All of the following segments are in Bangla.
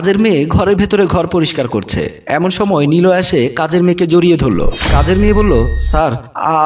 কাজের মেয়ে ঘরের ভেতরে ঘর পরিষ্কার করছে। এমন সময় নিলয় এসে কাজের মেয়েকে জড়িয়ে ধরলো। কাজের মেয়ে বলল, স্যার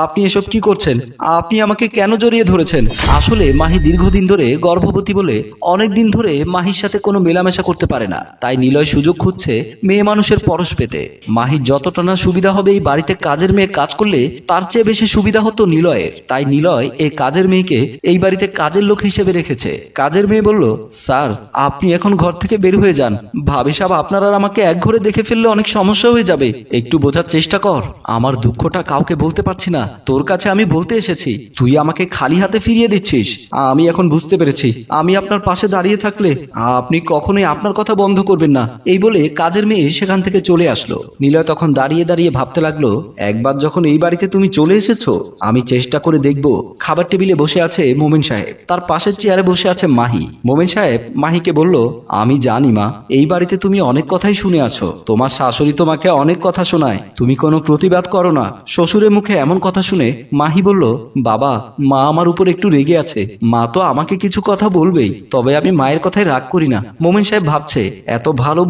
আপনি এসব কি করছেন? আপনি আমাকে কেন জড়িয়ে ধরেছেন? আসলে মাহি দীর্ঘদিন ধরে গর্ভবতী বলে অনেক দিন ধরে মাহির সাথে কোনো মেলামেশা করতে পারে না। তাই নিলয় সুযোগ খুঁজছে মেয়ে মানুষের পরশ পেতে। মাহির যতটা না সুবিধা হবে এই বাড়িতে কাজের মেয়ে কাজ করলে তার চেয়ে বেশি সুবিধা হতো নিলয়ের। তাই নিলয় এই কাজের মেয়েকে এই বাড়িতে কাজের লোক হিসেবে রেখেছে। কাজের মেয়ে বলল, স্যার আপনি এখন ঘর থেকে বের হয়ে যান। ভাবি সাহেব আপনার আর আমাকে এক ঘরে দেখে ফেললে অনেক সমস্যা হয়ে যাবে। একটু বোঝার চেষ্টা কর। আমার দুঃখটা কাউকে বলতে পারছি না, তোর কাছে আমি বলতে এসেছি। তুই আমাকে খালি হাতে ফিরিয়ে দিচ্ছিস। আমি এখন বুঝতে পেরেছি আমি আপনার পাশে দাঁড়িয়ে থাকলে আপনি কখনোই আপনার কথা বন্ধ করবেন না। এই বলে কাজের মেয়ে সেখান থেকে চলে আসলো। নিলয় তখন দাঁড়িয়ে দাঁড়িয়ে ভাবতে লাগলো, একবার যখন এই বাড়িতে তুমি চলে এসেছো আমি চেষ্টা করে দেখব। খাবার টেবিলে বসে আছে মোমেন সাহেব, তার পাশের চেয়ারে বসে আছে মাহি। মোমেন সাহেব মাহিকে বলল, আমি জানি মা এই বাড়িতে তুমি অনেক কথাই শুনে আছো। তোমার শাশুড়ি তোমাকে অনেক কথা শোনায়, তুমি কোনো প্রতিবাদ করো না। শ্বশুরের মুখে এমন কথা শুনে মাহি বলল, বাবা মা আমার উপর একটু রেগে আছে, মা তো আমাকে কিছু কথা বলবেই, তবে আমি মায়ের কথায় রাগ করি না। মোমেন সাহেব ভাবছে এত ভালো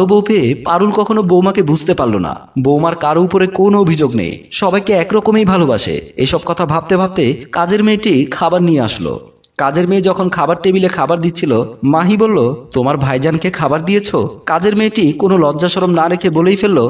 বউ পেয়ে পারুল কখনো বৌমাকে বুঝতে পারলো না। বৌমার কারো উপরে কোনো অভিযোগ নেই, সবাইকে একরকমই ভালোবাসে। এসব কথা ভাবতে ভাবতে কাজের মেয়েটি খাবার নিয়ে আসলো। কাজের মেয়ে যখন খাবার টেবিলে খাবার দিচ্ছিল মাহি বলল, তোমার ভাইজানকে খাবার দিয়েছো? কাজের মেয়েটি কোনো লজ্জা শরম না রেখে বলেই ফেললো,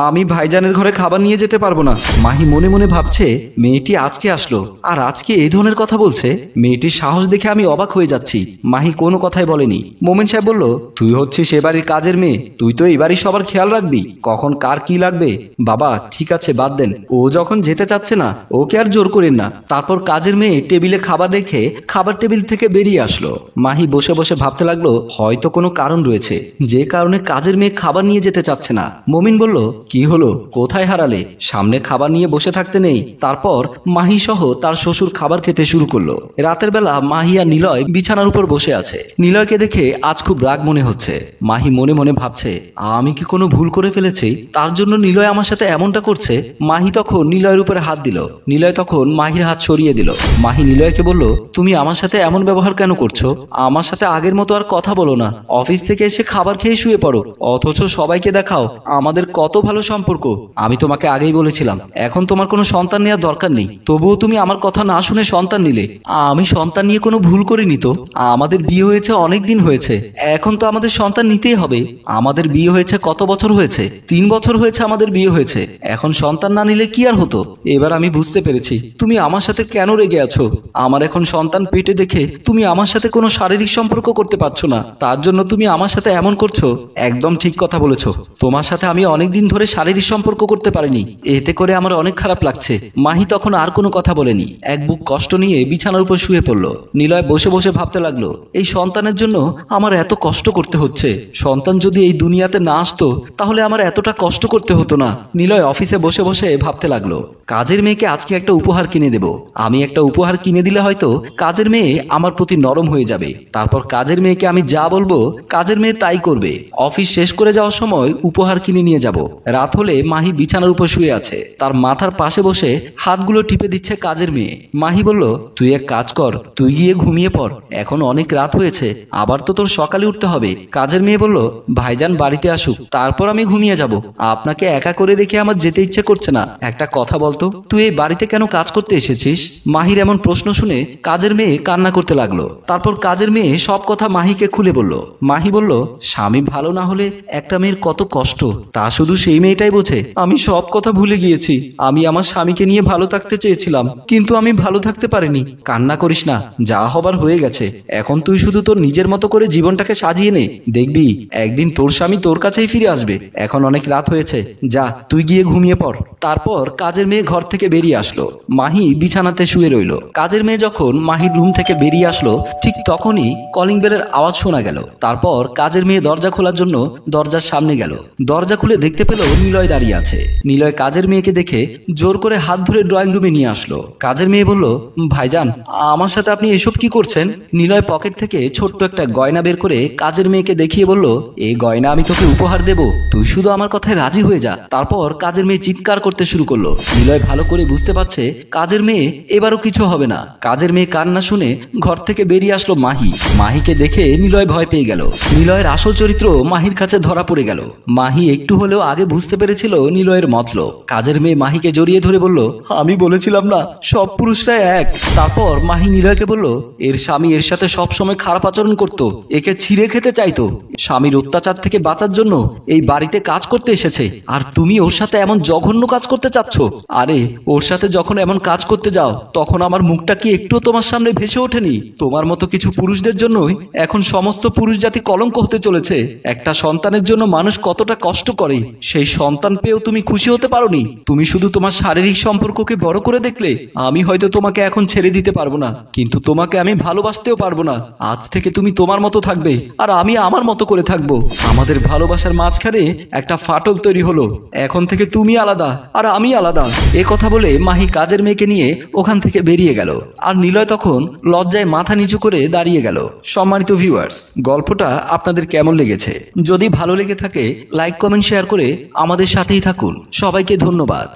আমি ভাইজানের ঘরে খাবার নিয়ে যেতে পারবো না। মাহি মনে মনে ভাবছে মেয়েটি আজকে আসলো আর আজকে এই ধরনের কথা বলছে। মেয়েটির সাহস দেখে আমি অবাক হয়ে যাচ্ছি। মাহি কোনো কথাই বলেনি। মোমেন সাহেব বলল, তুই হচ্ছিস এ বাড়ির কাজের মেয়ে, তুই তো এই বাড়ির সবার খেয়াল রাখবি, কখন কার কি লাগবে। বাবা ঠিক আছে বাদ দেন, ও যখন যেতে চাচ্ছে না ওকে আর জোর করেন না। তারপর কাজের মেয়ে টেবিলে খাবার রেখে খাবার টেবিল থেকে বেরিয়ে আসলো। মাহি বসে বসে ভাবতে লাগলো হয়তো কোনো কারণ রয়েছে যে কারণে কাজের মেয়ে খাবার নিয়ে যেতে চাচ্ছে না। মমিন বলল, কি হলো, কোথায় হারালে? সামনে খাবার নিয়ে বসে থাকতে নেই। তারপর মাহি সহ তার শ্বশুর খাবার খেতে শুরু করলো। রাতের বেলা মাহি আর নিলয় বিছানার উপর বসে আছে। নিলয়কে দেখে আজ খুব রাগ মনে হচ্ছে। মাহি মনে মনে ভাবছে আমি কি কোনো ভুল করে ফেলেছি, তার জন্য নিলয় আমার সাথে এমনটা করছে। মাহি তখন নিলয়ের উপরে হাত দিল। নিলয় তখন মাহির হাত সরিয়ে দিল। মাহি নিলয়কে বলল, তুমি আমার সাথে এমন ব্যবহার কেন করছো? আমার সাথে আগের মতো আর কথা বলো না। অফিস থেকে এসে খাবার খেয়ে শুয়ে পড়ো, অথচ সবাইকে দেখাও আমাদের কত ভালো সম্পর্ক। আমি তোমাকে আগেই বলেছিলাম এখন তোমার কোনো সন্তান নেওয়ার দরকার নেই, তবুও তুমি আমার কথা না শুনে সন্তান নিলে। আমি সন্তান নিয়ে কোনো ভুল করিনি তো। আমাদের বিয়ে হয়েছে অনেক দিন হয়েছে, এখন তো আমাদের সন্তান নিতেই হবে। আমাদের বিয়ে হয়েছে কত বছর হয়েছে? 3 বছর হয়েছে আমাদের বিয়ে হয়েছে। এখন সন্তান না নিলে কি আর হতো? এবার আমি বুঝতে পেরেছি তুমি আমার সাথে কেন রেগে আছো। আমার এখন সন্তান পেটে দেখে তুমি আমার সাথে কোনো শারীরিক সম্পর্ক করতে পারছো না, তার জন্য তুমি আমার সাথে এমন করছো। একদম ঠিক কথা বলেছো, তোমার সাথে আমি অনেকদিন ধরে শারীরিক সম্পর্ক করতে পারিনি, এতে করে আমার অনেক খারাপ লাগছে। মাহি তখন আর কোনো কথা বলেনি, এক বুক কষ্ট নিয়ে বিছানার উপর শুয়ে পড়লো। নিলয় বসে বসে ভাবতে লাগলো এই সন্তানের জন্য আমার এত কষ্ট করতে হচ্ছে। সন্তান যদি এই দুনিয়াতে না আসতো তাহলে আমার এতটা কষ্ট করতে হতো না। নিলয় অফিসে বসে বসে ভাবতে লাগলো কাজের মেয়েকে আজকে একটা উপহার কিনে দেব। আমি একটা উপহার কিনে দিলে হয়তো কাজের মেয়ে আমার প্রতি নরম হয়ে যাবে। তারপর কাজের মেয়েকে আমি যা বলবো কাজের মেয়ে তাই করবে। অফিস শেষ করে যাওয়ার সময় উপহার কিনে নিয়ে যাব। রাত হলে মাহি বিছানার উপর শুয়ে আছে, তার মাথার পাশে বসে হাতগুলো টিপে দিচ্ছে কাজের মেয়ে। মাহি বলল, তুই এক কাজ কর, তুই গিয়ে ঘুমিয়ে পড়, এখন অনেক রাত হয়েছে, আবার তো তোর সকালে উঠতে হবে। কাজের মেয়ে বলল, ভাইজান বাড়িতে আসুক তারপর আমি ঘুমিয়ে যাব। আপনাকে একা করে রেখে আমার যেতে ইচ্ছে করছে না। একটা কথা বলতো, তুই এই বাড়িতে কেন কাজ করতে এসেছিস? মাহির এমন প্রশ্ন শুনে কাজের মেয়ে কান্না করতে লাগলো। তারপর কাজের মেয়ে সব কথা মাহিকে খুলে বলল। মাহি বলল, স্বামী ভালো না হলে একটা মেয়ের কত কষ্ট তা শুধু সেই মেয়েটাই বোঝে। আমি সব কথা ভুলে গিয়েছি। আমি আমার স্বামীকে নিয়ে ভালো থাকতে চেয়েছিলাম, কিন্তু আমি ভালো থাকতে পারিনি। কান্না করিস না, যা হবার হয়ে গেছে। এখন তুই শুধু তোর নিজের মতো করে জীবনটাকে সাজিয়ে নে, দেখবি একদিন তোর স্বামী তোর কাছেই ফিরে আসবে। এখন অনেক রাত হয়েছে, যা তুই গিয়ে ঘুমিয়ে পড়। তারপর কাজের মেয়ে ঘর থেকে বেরিয়ে আসলো। মাহি বিছানাতে শুয়ে রইল। কাজের মেয়ে যখন মাহির রুম থেকে বেরিয়ে আসলো ঠিক তখনই কলিং বেলের আওয়াজ শোনা গেল। তারপর কাজের মেয়ে দরজা খোলার জন্য দরজার সামনে গেল। দরজা খুলে দেখতে পেল নিলয় দাঁড়িয়ে আছে। নিলয় কাজের মেয়েকে দেখে জোর করে হাত ধরে ড্রয়িং রুমে নিয়ে আসলো। কাজের মেয়ে বলল, ভাইজান আমার সাথে আপনি এসব কি করছেন? নিলয় পকেট থেকে ছোট্ট একটা গয়না বের করে কাজের মেয়েকে দেখিয়ে বলল, এই গয়না আমি তোকে উপহার দেব, তুই শুধু আমার কথায় রাজি হয়ে যা। তারপর কাজের মেয়ে চিৎকার করতে শুরু করলো। নিলয় ভালো করে বুঝতে পারছে কাজের মেয়ে এবারও কিছু হবে না। কাজের মেয়ে কান্না শুনে শুনে ঘর থেকে বেরিয়ে আসলো মাহি। মাহিকে দেখে নিলয় ভয় পেয়ে গেল। নিলয়ের আসল চরিত্র মাহির কাছে ধরা পড়ে গেল। মাহি একটু হলেও আগে বুঝতে পেরেছিল নিলয়ের মতলব। কাজের মেয়ে মাহিকে জড়িয়ে ধরে বলল, আমি বলেছিলাম না সব পুরুষরাই এক। তারপর মাহি নিলয়কে বলল, এর স্বামী এর সাথে সব সময় খারাপ আচরণ করত, একে ছিঁড়ে খেতে চাইতো। স্বামীর অত্যাচার থেকে বাঁচার জন্য এই বাড়িতে কাজ করতে এসেছে, আর তুমি ওর সাথে এমন জঘন্য কাজ করতে চাচ্ছ। আরে ওর সাথে যখন এমন কাজ করতে যাও তখন আমার মুখটা কি একটু তোমার সামনে ভেসে ওঠেনি? তোমার মতো কিছু পুরুষদের জন্যই এখন সমস্ত পুরুষ জাতি কলঙ্ক হতে চলেছে। একটা সন্তানের জন্য মানুষ কতটা কষ্ট করে, সেই সন্তান পেয়েও তুমি খুশি হতে পারোনি। তুমি শুধু তোমার শারীরিক সম্পর্ককে বড় করে দেখলে। আমি হয়তো তোমাকে এখন ছেড়ে দিতে পারবো না, কিন্তু তোমাকে আমি ভালোবাসতেও পারবো না। আজ থেকে তুমি তোমার মতো থাকবে, আর আমি আমার মতো করে থাকবো। আমাদের ভালোবাসার মাঝখানে একটা ফাটল তৈরি হলো। এখন থেকে তুমি আলাদা আর আমি আলাদা। এ কথা বলে মাহি কাজের মেয়েকে নিয়ে ওখান থেকে বেরিয়ে গেল, আর নিলয় তখন লজ্জায় মাথা নিচু করে দাঁড়িয়ে গেল। সম্মানিত ভিউয়ার্স, গল্পটা আপনাদের কেমন লেগেছে? যদি ভালো লেগে থাকে লাইক, কমেন্ট, শেয়ার করে আমাদের সাথেই থাকুন। সবাইকে ধন্যবাদ।